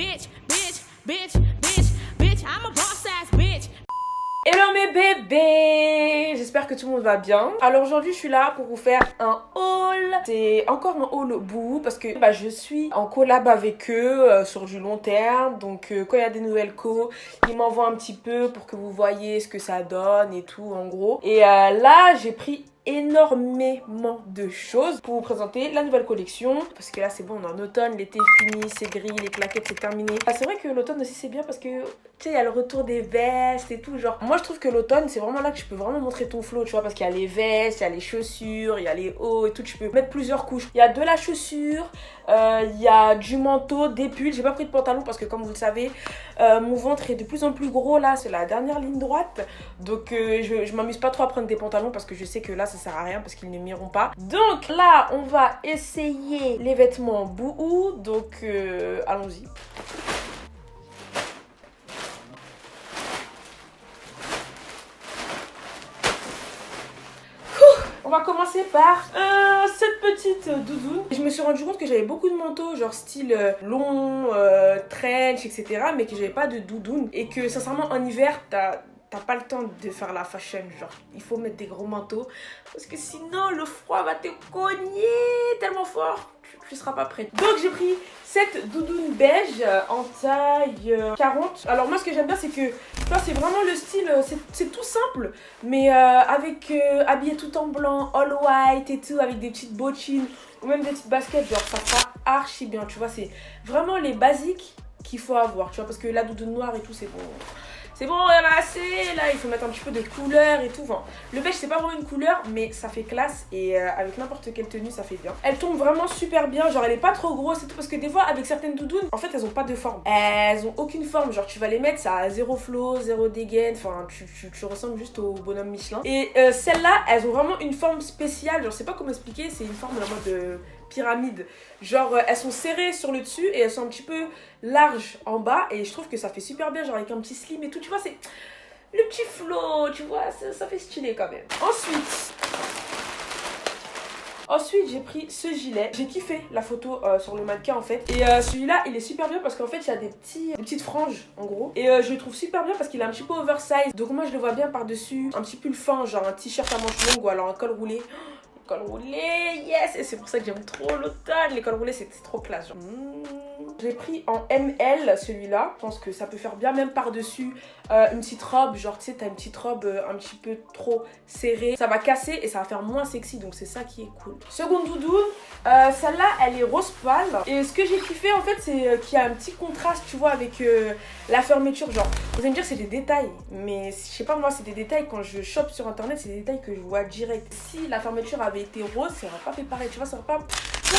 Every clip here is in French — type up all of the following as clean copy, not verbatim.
bitch, bitch, bitch, bitch, bitch, I'm a boss ass bitch. Hello mes bébés, j'espère que tout le monde va bien. Alors aujourd'hui je suis là pour vous faire un haul. C'est encore un haul bout parce que je suis en collab avec eux sur du long terme. Donc quand il y a des nouvelles co, ils m'envoient un petit peu pour que vous voyez ce que ça donne et tout en gros. Et là j'ai pris énormément de choses pour vous présenter la nouvelle collection parce que là c'est bon, on est en automne, l'été est fini, c'est gris, les claquettes c'est terminé. C'est vrai que l'automne aussi c'est bien parce que tu sais il y a le retour des vestes et tout, genre moi je trouve que l'automne c'est vraiment là que je peux vraiment montrer ton flow, tu vois, parce qu'il y a les vestes, il y a les chaussures, il y a les hauts et tout, tu peux mettre plusieurs couches. Il y a de la chaussure, il y a du manteau, des pulls. J'ai pas pris de pantalon parce que comme vous le savez mon ventre est de plus en plus gros là, c'est la dernière ligne droite, donc je m'amuse pas trop à prendre des pantalons parce que je sais que là ça sert à rien parce qu'ils ne m'iront pas. Donc là on va essayer les vêtements Boohoo, donc allons-y. On va commencer par cette petite doudoune. Je me suis rendu compte que j'avais beaucoup de manteaux, genre style long, trench, etc. Mais que j'avais pas de doudoune. Et que sincèrement en hiver, t'as pas le temps de faire la fashion. Genre, il faut mettre des gros manteaux. Parce que sinon, le froid va te cogner tellement fort. Tu seras pas prête. Donc j'ai pris cette doudoune beige en taille 40. Alors moi ce que j'aime bien c'est que tu vois, c'est vraiment le style, c'est tout simple, mais avec habillé tout en blanc, all white et tout, avec des petites bottines ou même des petites baskets, genre ça sera archi bien, tu vois, c'est vraiment les basiques qu'il faut avoir, tu vois, parce que la doudoune noire et tout c'est bon. C'est bon, il y en a assez. Là, il faut mettre un petit peu de couleur et tout. Enfin, le beige, c'est pas vraiment une couleur, mais ça fait classe. Et avec n'importe quelle tenue, ça fait bien. Elle tombe vraiment super bien. Genre, elle est pas trop grosse et tout. Parce que des fois, avec certaines doudounes, en fait, elles ont pas de forme. Elles ont aucune forme. Genre, tu vas les mettre, ça a zéro flow, zéro dégaine. Enfin, tu ressembles juste au bonhomme Michelin. Et celles-là, elles ont vraiment une forme spéciale. Genre, je sais pas comment expliquer. C'est une forme en mode pyramide. Genre elles sont serrées sur le dessus et elles sont un petit peu larges en bas et je trouve que ça fait super bien, genre avec un petit slim et tout, tu vois, c'est le petit flow, tu vois, ça fait stylé quand même. Ensuite, j'ai pris ce gilet. J'ai kiffé la photo sur le mannequin en fait. Et celui-là, il est super bien parce qu'en fait, il y a des petites franges en gros. Et je le trouve super bien parce qu'il est un petit peu oversize. Donc moi, je le vois bien par-dessus un petit pull fin, genre un t-shirt à manches longues ou alors un col roulé. Col roulé, yes! Et c'est pour ça que j'aime trop l'automne. Les cols roulés, c'est trop classe. Genre. J'ai pris en ML celui-là. Je pense que ça peut faire bien, même par-dessus une petite robe. Genre, tu sais, t'as une petite robe un petit peu trop serrée. Ça va casser et ça va faire moins sexy. Donc, c'est ça qui est cool. Seconde doudoune. Celle-là, elle est rose pâle. Et ce que j'ai kiffé, en fait, c'est qu'il y a un petit contraste, tu vois, avec la fermeture. Genre, vous allez me dire, c'est des détails. Mais je sais pas, moi, c'est des détails. Quand je chope sur internet, c'est des détails que je vois direct. Si la fermeture avait été rose, ça aurait pas fait pareil. Tu vois, ça aurait pas.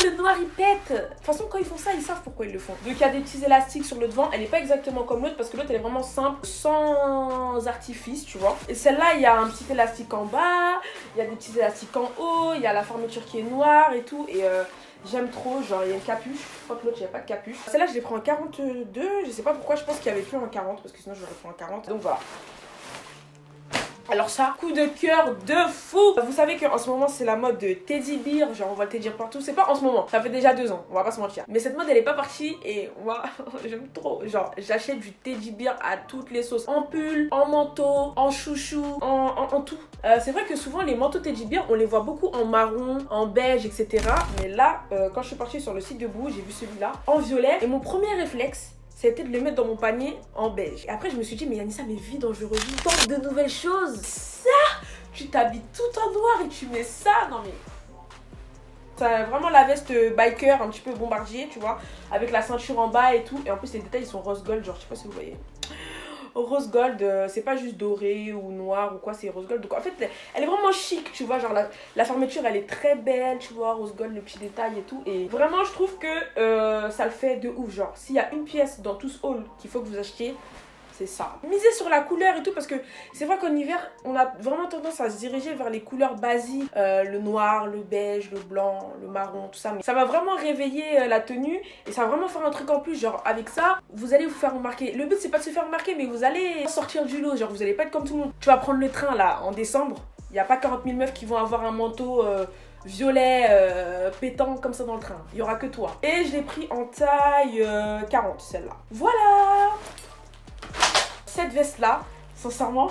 Le noir il pète. De toute façon quand ils font ça ils savent pourquoi ils le font. Donc il y a des petits élastiques sur le devant. Elle est pas exactement comme l'autre parce que l'autre elle est vraiment simple, sans artifice, tu vois. Et celle-là il y a un petit élastique en bas, il y a des petits élastiques en haut, il y a la fermeture qui est noire et tout. Et j'aime trop, genre il y a une capuche. Je crois que l'autre il n'y a pas de capuche. Celle-là je l'ai pris en 42. Je sais pas pourquoi, je pense qu'il y avait plus en 40 parce que sinon je l'aurais pris en 40. Donc voilà. Alors ça, coup de cœur de fou. Vous savez qu'en ce moment c'est la mode de teddy bear. Genre on voit le teddy bear partout. C'est pas en ce moment, ça fait déjà 2 ans, on va pas se mentir. Mais cette mode elle est pas partie et moi j'aime trop. Genre j'achète du teddy bear à toutes les sauces. En pull, en manteau, en chouchou, en tout. C'est vrai que souvent les manteaux teddy bear on les voit beaucoup en marron, en beige, etc. Mais là quand je suis partie sur le site de Boohoo, j'ai vu celui-là en violet. Et mon premier réflexe c'était de le mettre dans mon panier en beige. Et après, je me suis dit, mais Yanissa, mais vie dangereuse, tente de nouvelles choses. Ça, tu t'habilles tout en noir et tu mets ça. Non mais... C'est vraiment la veste biker, un petit peu bombardier, tu vois, avec la ceinture en bas et tout. Et en plus, les détails, ils sont rose gold, genre, je sais pas si vous voyez. Rose gold, c'est pas juste doré ou noir ou quoi, c'est rose gold. Donc en fait, elle est vraiment chic, tu vois, genre la fermeture elle est très belle, tu vois, rose gold, le petit détail et tout. Et vraiment, je trouve que ça le fait de ouf. Genre, s'il y a une pièce dans tout ce haul qu'il faut que vous achetiez, c'est ça. Misez sur la couleur et tout parce que c'est vrai qu'en hiver, on a vraiment tendance à se diriger vers les couleurs basiques. Le noir, le beige, le blanc, le marron, tout ça. Mais ça va vraiment réveiller la tenue et ça va vraiment faire un truc en plus. Genre avec ça, vous allez vous faire remarquer. Le but c'est pas de se faire remarquer mais vous allez sortir du lot. Genre vous allez pas être comme tout le monde. Tu vas prendre le train là en décembre. Il n'y a pas 40 000 meufs qui vont avoir un manteau violet pétant comme ça dans le train. Il y aura que toi. Et je l'ai pris en taille 40 celle-là. Voilà. Cette veste là, sincèrement,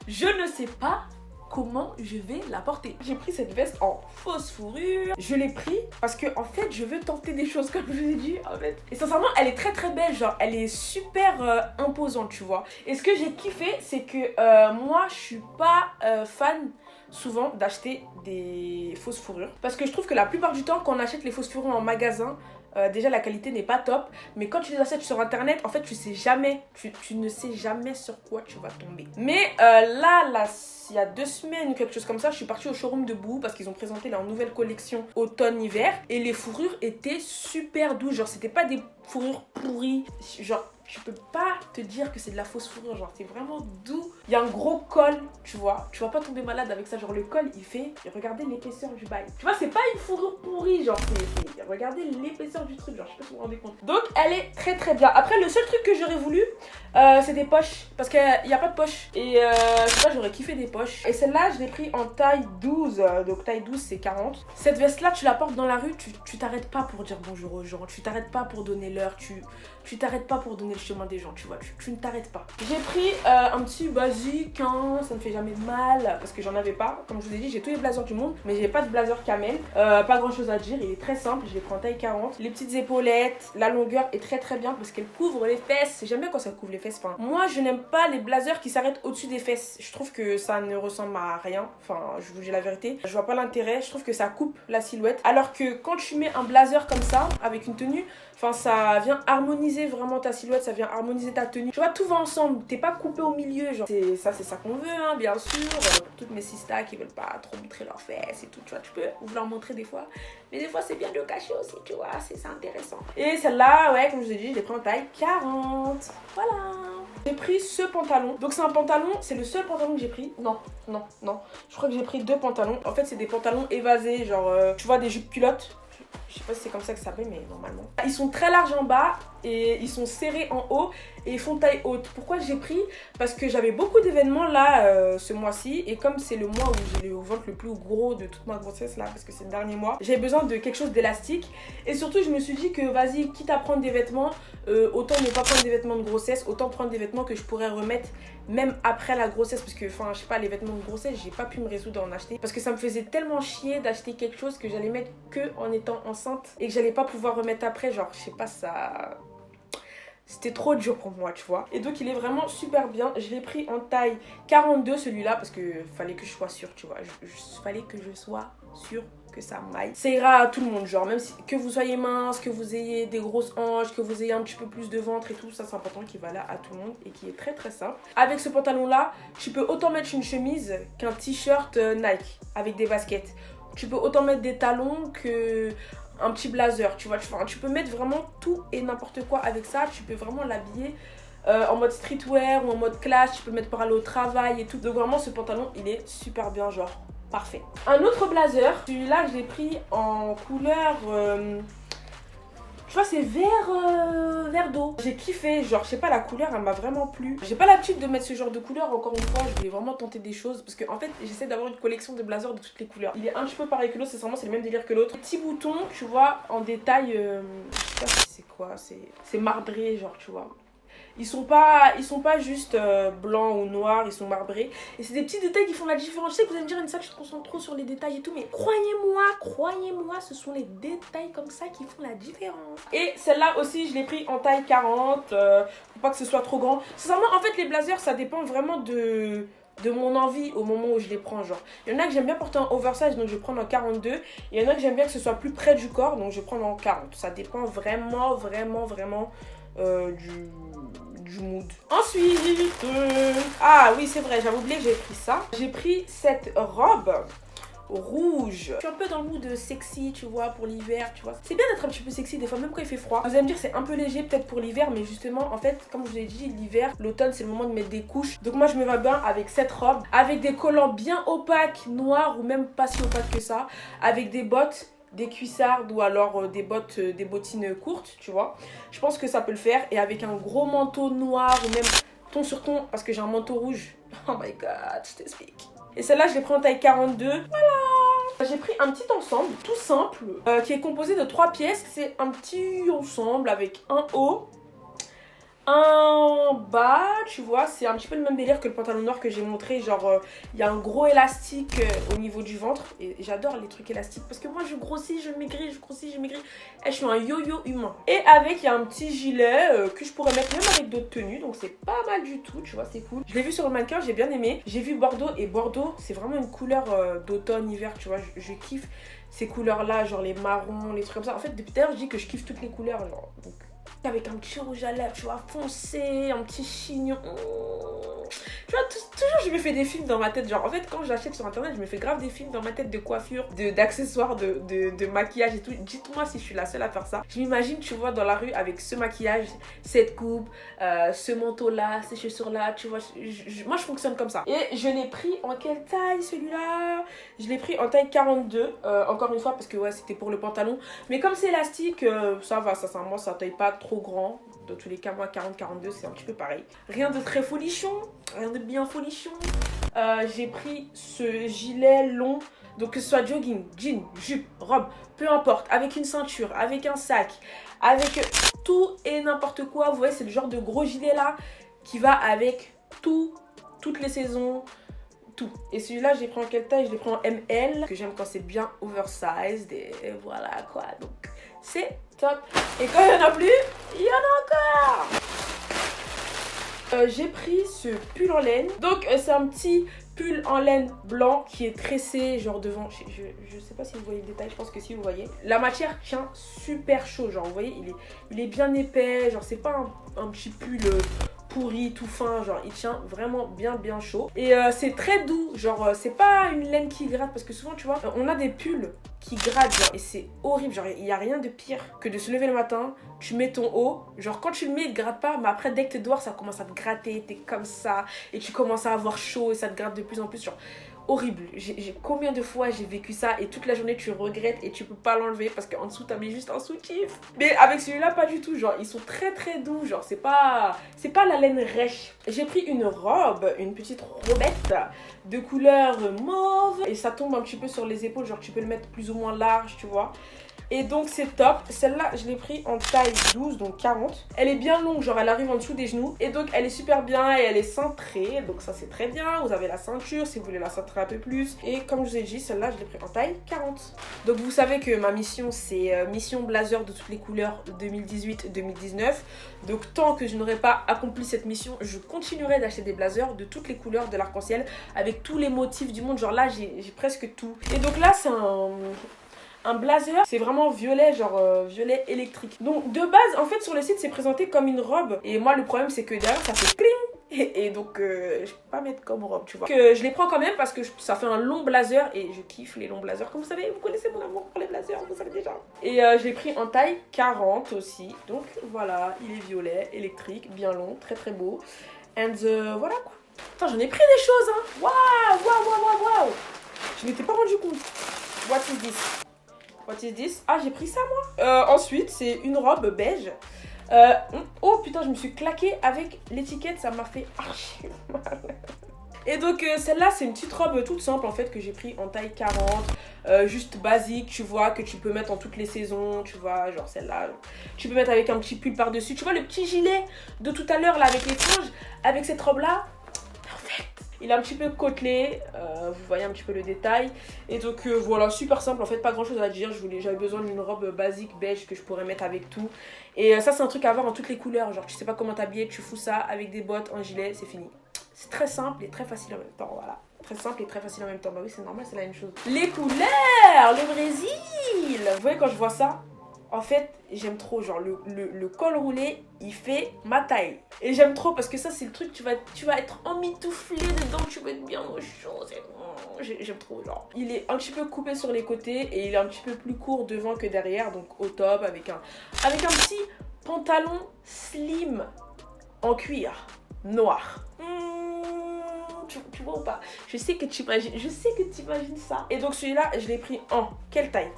je ne sais pas comment je vais la porter. J'ai pris cette veste en fausse fourrure. Je l'ai pris parce que en fait je veux tenter des choses comme je vous ai dit en fait. Et sincèrement elle est très très belle, genre elle est super imposante tu vois. Et ce que j'ai kiffé c'est que moi je suis pas fan souvent d'acheter des fausses fourrures. Parce que je trouve que la plupart du temps quand on achète les fausses fourrures en magasin, déjà la qualité n'est pas top, mais quand tu les achètes sur internet en fait tu sais jamais, tu ne sais jamais sur quoi tu vas tomber. Mais là il y a 2 semaines ou quelque chose comme ça, je suis partie au showroom de Boohoo parce qu'ils ont présenté leur nouvelle collection automne-hiver et les fourrures étaient super douces, genre c'était pas des fourrures pourries, genre je peux pas te dire que c'est de la fausse fourrure, genre c'est vraiment doux. Il y a un gros col, tu vois, tu vas pas tomber malade avec ça, genre le col il fait, regardez l'épaisseur du bail. Tu vois c'est pas une fourrure pourrie, genre regardez l'épaisseur du truc, genre je sais pas si vous vous rendez compte. Donc elle est très très bien. Après le seul truc que j'aurais voulu c'est des poches, parce qu'il n'y a pas de poche. Et je sais pas, j'aurais kiffé des poches. Et celle-là je l'ai pris en taille 12, donc taille 12 c'est 40. Cette veste là tu la portes dans la rue, tu t'arrêtes pas pour dire bonjour aux gens, tu t'arrêtes pas pour donner l'heure, tu t'arrêtes pas pour donner le chemin des gens, tu vois, tu ne t'arrêtes pas. J'ai pris un petit basique, hein, ça ne fait jamais de mal, parce que j'en avais pas. Comme je vous ai dit, j'ai tous les blazers du monde, mais j'ai pas de blazer camel. Pas grand chose à dire, il est très simple, je l'ai pris en taille 40. Les petites épaulettes, la longueur est très très bien parce qu'elle couvre les fesses. J'aime bien quand ça couvre les fesses. Enfin, moi, je n'aime pas les blazers qui s'arrêtent au-dessus des fesses. Je trouve que ça ne ressemble à rien. Enfin, je vous dis la vérité. Je vois pas l'intérêt, je trouve que ça coupe la silhouette. Alors que quand tu mets un blazer comme ça, avec une tenue, enfin, ça vient harmoniser vraiment ta silhouette, ça vient harmoniser ta tenue. Tu vois, tout va ensemble. T'es pas coupé au milieu, genre. C'est ça qu'on veut, hein, bien sûr. Pour toutes mes sistas qui veulent pas trop montrer leurs fesses et tout, tu vois, tu peux vouloir montrer des fois. Mais des fois, c'est bien de le cacher aussi, tu vois, c'est intéressant. Et celle-là, ouais, comme je vous ai dit, je l'ai pris en taille 40. Voilà. J'ai pris ce pantalon. Donc c'est un pantalon, c'est le seul pantalon que j'ai pris. Non. Je crois que j'ai pris 2 pantalons. En fait, c'est des pantalons évasés, genre, tu vois, des jupes culottes. Je sais pas si c'est comme ça que ça s'appelle, mais normalement. Ils sont très larges en bas et ils sont serrés en haut et ils font taille haute. Pourquoi j'ai pris? Parce que j'avais beaucoup d'événements là ce mois-ci et comme c'est le mois où j'ai le ventre le plus gros de toute ma grossesse là, parce que c'est le dernier mois, j'avais besoin de quelque chose d'élastique et surtout je me suis dit que vas-y, quitte à prendre des vêtements, autant ne pas prendre des vêtements de grossesse, autant prendre des vêtements que je pourrais remettre même après la grossesse, parce que enfin je sais pas, les vêtements de grossesse j'ai pas pu me résoudre à en acheter parce que ça me faisait tellement chier d'acheter quelque chose que j'allais mettre que en étant enceinte et que j'allais pas pouvoir remettre après, genre je sais pas, ça c'était trop dur pour moi, tu vois. Et donc il est vraiment super bien. Je l'ai pris en taille 42 celui-là parce que fallait que je sois sûre, tu vois. Fallait que je sois sûre que ça m'aille. Ça ira à tout le monde, genre même si, que vous soyez mince, que vous ayez des grosses hanches, que vous ayez un petit peu plus de ventre et tout, ça c'est un pantalon qui va là à tout le monde et qui est très très simple. Avec ce pantalon là, tu peux autant mettre une chemise qu'un t-shirt Nike avec des baskets. Tu peux autant mettre des talons que un petit blazer, tu vois, tu peux mettre vraiment tout et n'importe quoi avec ça. Tu peux vraiment l'habiller en mode streetwear ou en mode classe. Tu peux le mettre pour aller au travail et tout. Donc vraiment ce pantalon il est super bien, genre parfait. Un autre blazer, celui-là je l'ai pris en couleur tu vois, c'est vert d'eau. J'ai kiffé, genre je sais pas, la couleur elle m'a vraiment plu. J'ai pas l'habitude de mettre ce genre de couleur, encore une fois, je voulais vraiment tenter des choses parce que en fait j'essaie d'avoir une collection de blazers de toutes les couleurs. Il est un petit peu pareil que l'autre, c'est vraiment c'est le même délire que l'autre. Petit bouton, tu vois, en détail, je sais pas si c'est quoi, c'est marbré, genre tu vois. Ils sont pas juste blancs ou noirs, ils sont marbrés. Et c'est des petits détails qui font la différence. Je sais que vous allez me dire, Anissa, tu te concentres trop sur les détails et tout. Mais croyez-moi, ce sont les détails comme ça qui font la différence. Et celle-là aussi, je l'ai pris en taille 40. Pour pas que ce soit trop grand. Sincèrement, en fait, les blazers, ça dépend vraiment de mon envie au moment où je les prends, genre. Il y en a que j'aime bien porter en oversize, donc je vais prendre en 42. Et il y en a que j'aime bien que ce soit plus près du corps, donc je vais prendre en 40. Ça dépend vraiment du mood. Ensuite, ah oui c'est vrai, j'avais oublié que j'avais pris ça. J'ai pris cette robe rouge. Je suis un peu dans le mood sexy, tu vois, pour l'hiver, tu vois. C'est bien d'être un petit peu sexy des fois, même quand il fait froid. Vous allez me dire c'est un peu léger peut-être pour l'hiver, mais justement, en fait, comme je vous l'ai dit, l'hiver, l'automne, c'est le moment de mettre des couches. Donc moi, je me vais bien avec cette robe, avec des collants bien opaques, noirs ou même pas si opaques que ça, avec des bottes, des cuissardes ou alors des bottines courtes, tu vois. Je pense que ça peut le faire. Et avec un gros manteau noir ou même ton sur ton, parce que j'ai un manteau rouge. Oh my god, je t'explique. Et celle-là, je l'ai pris en taille 42. Voilà. J'ai pris un petit ensemble tout simple qui est composé de 3 pièces. C'est un petit ensemble avec un haut, un bas, tu vois, c'est un petit peu le même délire que le pantalon noir que j'ai montré, genre il y a un gros élastique au niveau du ventre et j'adore les trucs élastiques parce que moi je grossis, je maigris, je grossis, je maigris et je suis un yo-yo humain. Et avec il y a un petit gilet que je pourrais mettre même avec d'autres tenues, donc c'est pas mal du tout, tu vois, c'est cool. Je l'ai vu sur le mannequin, j'ai bien aimé. J'ai vu Bordeaux et Bordeaux c'est vraiment une couleur d'automne, hiver, tu vois, je kiffe ces couleurs là, genre les marrons, les trucs comme ça. En fait depuis tout à l'heure je dis que je kiffe toutes les couleurs, genre, donc avec un petit rouge à lèvres, tu vois, foncé, un petit chignon. Tu vois, toujours je me fais des films dans ma tête. Genre, en fait, quand j'achète sur internet, je me fais grave des films dans ma tête de coiffure, d'accessoires, de maquillage et tout. Dites-moi si je suis la seule à faire ça. Je m'imagine, tu vois, dans la rue avec ce maquillage, cette coupe, ce manteau-là, ces chaussures-là, tu vois. Moi, je fonctionne comme ça. Et je l'ai pris en quelle taille celui-là? Je l'ai pris en taille 42, encore une fois, parce que ouais, c'était pour le pantalon. Mais comme c'est élastique, ça va, sincèrement, ça taille pas trop grand. Dans tous les cas, moi, 40-42, c'est un petit peu pareil. Rien de très folichon, rien de bien folichon. J'ai pris ce gilet long, donc que ce soit jogging, jean, jupe, robe, peu importe, avec une ceinture, avec un sac, avec tout et n'importe quoi. Vous voyez, c'est le genre de gros gilet là qui va avec tout, toutes les saisons, tout. Et celui-là, j'ai pris en quelle taille? Je l'ai pris en ML, que j'aime quand c'est bien oversized et voilà quoi. Donc, c'est top. Et quand il n'y en a plus, il y en a encore. J'ai pris ce pull en laine. Donc, c'est un petit pull en laine blanc qui est tressé, genre devant. Je sais pas si vous voyez le détail, je pense que si vous voyez. La matière tient super chaud, genre, vous voyez, il est bien épais. Genre, c'est pas un petit pull pourri, tout fin, genre il tient vraiment bien chaud. Et c'est très doux, genre c'est pas une laine qui gratte parce que souvent tu vois, on a des pulls qui grattent genre, et c'est horrible, genre il y a rien de pire que de se lever le matin, tu mets ton haut, genre quand tu le mets il te gratte pas, mais après dès que t'es dehors ça commence à te gratter, t'es comme ça et tu commences à avoir chaud et ça te gratte de plus en plus, genre horrible. Combien de fois j'ai vécu ça et toute la journée tu regrettes et tu peux pas l'enlever parce qu'en dessous t'as mis juste un soutif. Mais avec celui-là pas du tout, genre ils sont très doux, genre c'est pas la laine rêche. J'ai pris une robe, une petite robette de couleur mauve et ça tombe un petit peu sur les épaules, genre tu peux le mettre plus ou moins large, tu vois. Et donc c'est top. Celle-là je l'ai pris en taille 12, donc 40. Elle est bien longue, genre elle arrive en dessous des genoux. Et donc elle est super bien et elle est cintrée. Donc ça c'est très bien. Vous avez la ceinture si vous voulez la cintrer un peu plus. Et comme je vous ai dit, celle-là je l'ai pris en taille 40. Donc vous savez que ma mission c'est mission blazer de toutes les couleurs 2018-2019. Donc tant que je n'aurai pas accompli cette mission, je continuerai d'acheter des blazers de toutes les couleurs de l'arc-en-ciel avec tous les motifs du monde. Genre là j'ai presque tout. Et donc là c'est un blazer, c'est vraiment violet, genre violet électrique. Donc de base, en fait sur le site c'est présenté comme une robe. Et moi le problème c'est que derrière ça fait cling. Et donc je peux pas mettre comme robe, tu vois. Que je les prends quand même parce que ça fait un long blazer et je kiffe les longs blazers. Comme vous savez, vous connaissez mon amour pour les blazers, vous savez déjà. Et je l'ai pris en taille 40 aussi. Donc voilà, il est violet, électrique, bien long, très beau. And voilà quoi. Attends, j'en ai pris des choses hein. Waouh. Je m'étais pas rendu compte. What is this? What is this? Ah, j'ai pris ça moi. Ensuite, c'est une robe beige. Oh putain, je me suis claquée avec l'étiquette, ça m'a fait archi mal. Et donc celle-là, c'est une petite robe toute simple en fait que j'ai pris en taille 40. Juste basique, tu vois, que tu peux mettre en toutes les saisons, tu vois, genre celle-là. Tu peux mettre avec un petit pull par-dessus. Tu vois le petit gilet de tout à l'heure là avec les franges, avec cette robe-là. Il est un petit peu côtelé, vous voyez un petit peu le détail. Et donc voilà, super simple, en fait pas grand chose à dire. J'avais besoin d'une robe basique beige que je pourrais mettre avec tout. Et ça c'est un truc à avoir en toutes les couleurs, genre tu sais pas comment t'habiller, tu fous ça avec des bottes, un gilet, c'est fini. C'est très simple et très facile en même temps, voilà. Très simple et très facile en même temps, bah oui c'est normal, c'est la même chose. Les couleurs, le Brésil. Vous voyez quand je vois ça, en fait, j'aime trop, genre le col roulé, il fait ma taille. Et j'aime trop parce que ça, c'est le truc, tu vas être emmitouflé dedans, tu vas être bien au chaud. J'aime trop, genre. Il est un petit peu coupé sur les côtés et il est un petit peu plus court devant que derrière, donc au top, avec un petit pantalon slim en cuir noir. Tu vois ou pas? Je sais que tu imagines ça. Et donc celui-là, je l'ai pris en quelle taille?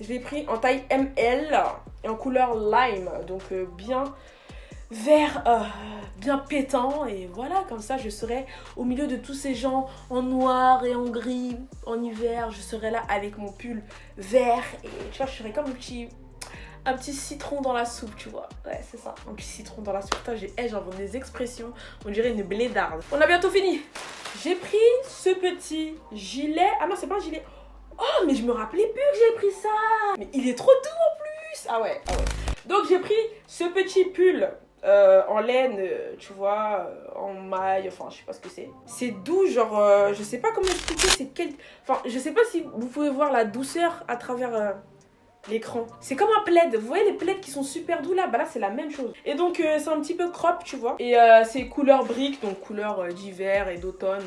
Je l'ai pris en taille ML et en couleur lime, donc bien vert bien pétant. Et voilà, comme ça, je serai au milieu de tous ces gens en noir et en gris, en hiver. Je serai là avec mon pull vert. Et tu vois, je serai comme un petit citron dans la soupe, tu vois. Ouais, c'est ça, un petit citron dans la soupe. Putain, j'invente des expressions, on dirait une blédarde. On a bientôt fini. J'ai pris ce petit gilet. Ah non, c'est pas un gilet. Oh, mais je me rappelais plus que j'ai pris ça. Mais il est trop doux en plus. Ah ouais, ah ouais. Donc j'ai pris ce petit pull en laine, tu vois, en maille, enfin je sais pas ce que c'est. C'est doux, genre, je sais pas comment expliquer, c'est quel... Enfin, je sais pas si vous pouvez voir la douceur à travers l'écran. C'est comme un plaid, vous voyez les plaids qui sont super doux là, bah là c'est la même chose. Et donc c'est un petit peu crop, tu vois. Et c'est couleur brique, donc couleur d'hiver et d'automne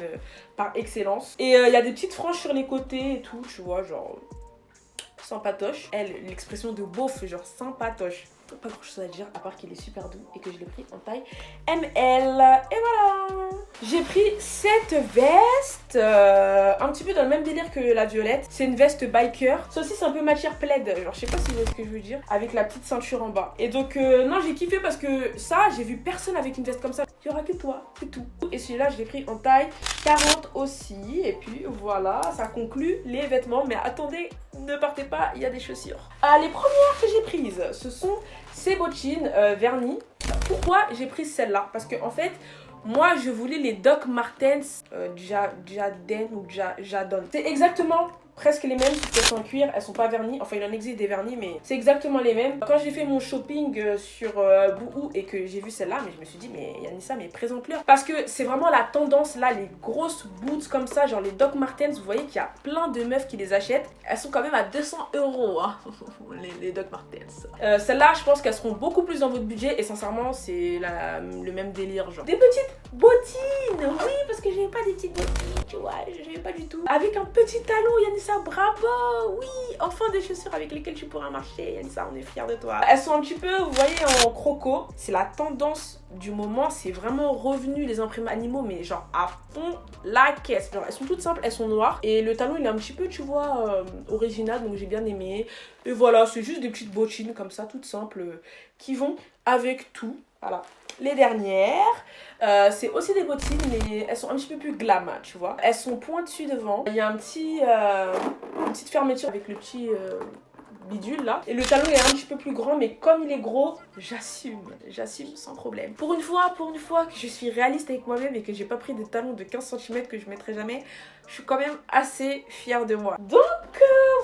par excellence. Et il y a des petites franges sur les côtés et tout, tu vois, genre... sans patoche. Elle, l'expression de beauf, genre sans patoche. Pas grand chose à dire à part qu'il est super doux et que je l'ai pris en taille ML. Et voilà. J'ai pris cette veste un petit peu dans le même délire que la violette. C'est une veste biker. Ça aussi c'est un peu matière plaid. Genre je sais pas si vous voyez ce que je veux dire. Avec la petite ceinture en bas. Et donc non, j'ai kiffé parce que ça, j'ai vu personne avec une veste comme ça. Il y aura que toi, c'est tout. Et celui-là je l'ai pris en taille 40 aussi. Et puis voilà, ça conclut les vêtements. Mais attendez, ne partez pas, il y a des chaussures. Les premières que j'ai prises, ce sont ces bottines vernis. Pourquoi j'ai pris celle-là? Parce que en fait, moi je voulais les Doc Martens Jaden ou Jadon. C'est exactement presque les mêmes, sauf qu'elles sont en cuir, elles sont pas vernies. Enfin, il en existe des vernis, mais c'est exactement les mêmes. Quand j'ai fait mon shopping sur Boohoo et que j'ai vu celle-là, mais je me suis dit, mais Yanissa, mais présente-leur. Parce que c'est vraiment la tendance là, les grosses boots comme ça, genre les Doc Martens. Vous voyez qu'il y a plein de meufs qui les achètent. Elles sont quand même à 200 €, hein, les Doc Martens. Celles-là, je pense qu'elles seront beaucoup plus dans votre budget. Et sincèrement, c'est le même délire, genre. Des petites bottines, oui, parce que j'avais pas des petites bottines, tu vois, j'avais pas du tout. Avec un petit talon, Yanissa. Bravo, oui, enfin des chaussures avec lesquelles tu pourras marcher. Yanissa, on est fiers de toi. Elles sont un petit peu, vous voyez, en croco. C'est la tendance du moment, c'est vraiment revenu les imprimés animaux, mais genre à fond la caisse. Genre elles sont toutes simples, elles sont noires et le talon il est un petit peu, tu vois, original, donc j'ai bien aimé. Et voilà, c'est juste des petites bottines comme ça, toutes simples, qui vont avec tout. Voilà. Les dernières, c'est aussi des bottines, mais elles sont un petit peu plus glam, tu vois. Elles sont pointues devant. Il y a une petite fermeture avec le petit bidule là. Et le talon est un petit peu plus grand, mais comme il est gros, j'assume sans problème. Pour une fois que je suis réaliste avec moi-même et que j'ai pas pris des talons de 15 cm que je mettrai jamais, je suis quand même assez fière de moi. Donc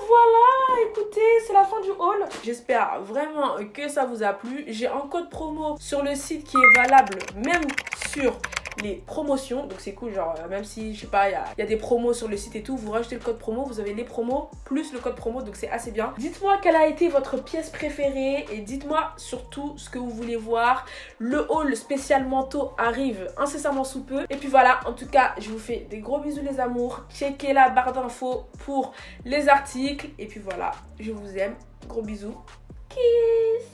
voilà, écoutez, c'est la fin du haul. J'espère vraiment que ça vous a plu. J'ai un code promo sur le site qui est valable même sur les promotions, donc c'est cool, genre même si je sais pas, il y a des promos sur le site et tout, vous rajoutez le code promo, vous avez les promos plus le code promo, donc c'est assez bien. Dites-moi quelle a été votre pièce préférée et dites-moi surtout ce que vous voulez voir. Le haul spécial manteau arrive incessamment sous peu. Et puis voilà, en tout cas je vous fais des gros bisous les amours, checkez la barre d'infos pour les articles et puis voilà, je vous aime, gros bisous, kiss.